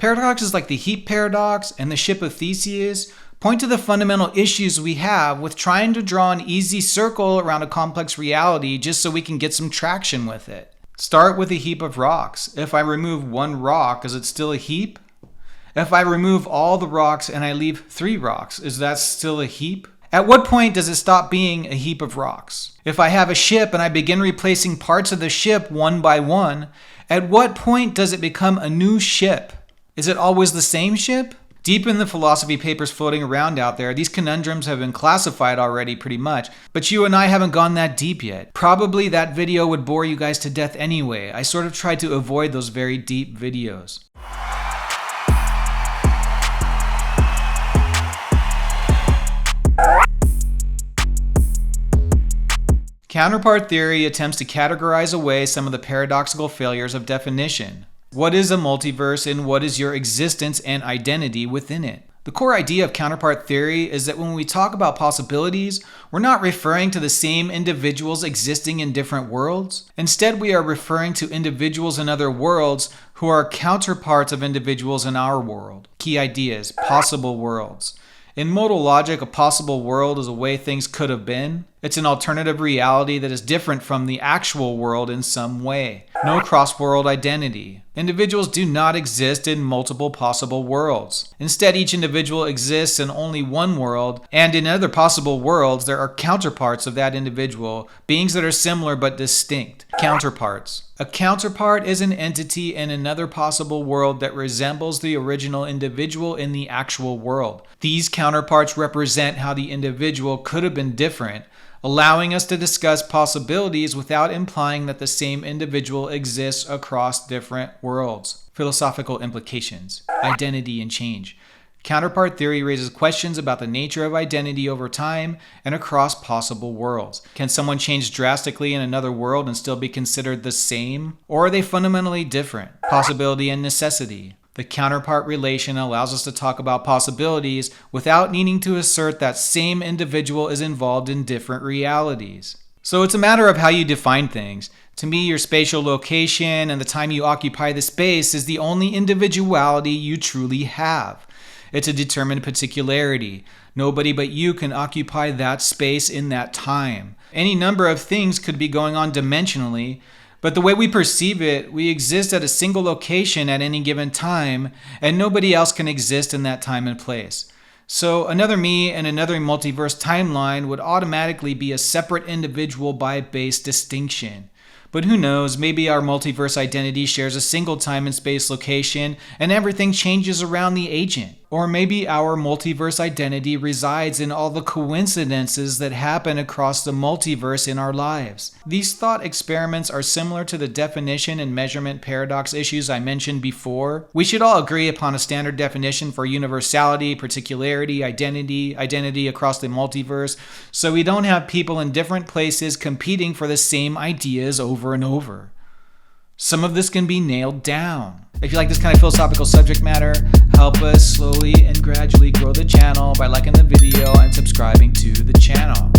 Paradoxes like the heap paradox and the ship of Theseus point to the fundamental issues we have with trying to draw an easy circle around a complex reality just so we can get some traction with it. Start with a heap of rocks. If I remove one rock, is it still a heap? If I remove all the rocks and I leave 3 rocks, is that still a heap? At what point does it stop being a heap of rocks? If I have a ship and I begin replacing parts of the ship one by one, at what point does it become a new ship? Is it always the same ship? Deep in the philosophy papers floating around out there, these conundrums have been classified already pretty much, but you and I haven't gone that deep yet. Probably that video would bore you guys to death anyway. I sort of tried to avoid those very deep videos. Counterpart theory attempts to categorize away some of the paradoxical failures of definition. What is a multiverse and what is your existence and identity within it? The core idea of counterpart theory is that when we talk about possibilities, we're not referring to the same individuals existing in different worlds. Instead, we are referring to individuals in other worlds who are counterparts of individuals in our world. Key ideas: possible worlds. In modal logic, a possible world is a way things could have been. It's an alternative reality that is different from the actual world in some way. No cross-world identity. Individuals do not exist in multiple possible worlds. Instead, each individual exists in only one world, and in other possible worlds, there are counterparts of that individual, beings that are similar but distinct. Counterparts. A counterpart is an entity in another possible world that resembles the original individual in the actual world. These counterparts represent how the individual could have been different, allowing us to discuss possibilities without implying that the same individual exists across different worlds. Philosophical implications. Identity and change. Counterpart theory raises questions about the nature of identity over time and across possible worlds. Can someone change drastically in another world and still be considered the same? Or are they fundamentally different? Possibility and necessity. The counterpart relation allows us to talk about possibilities without needing to assert that same individual is involved in different realities. So it's a matter of how you define things. To me, your spatial location and the time you occupy the space is the only individuality you truly have. It's a determined particularity. Nobody but you can occupy that space in that time. Any number of things could be going on dimensionally, but the way we perceive it, we exist at a single location at any given time, and nobody else can exist in that time and place. So another me and another multiverse timeline would automatically be a separate individual by base distinction. But who knows, maybe our multiverse identity shares a single time and space location and everything changes around the agent. Or maybe our multiverse identity resides in all the coincidences that happen across the multiverse in our lives. These thought experiments are similar to the definition and measurement paradox issues I mentioned before. We should all agree upon a standard definition for universality, particularity, identity across the multiverse, so we don't have people in different places competing for the same ideas over and over. Some of this can be nailed down. If you like this kind of philosophical subject matter, help us slowly and gradually grow the channel by liking the video and subscribing to the channel.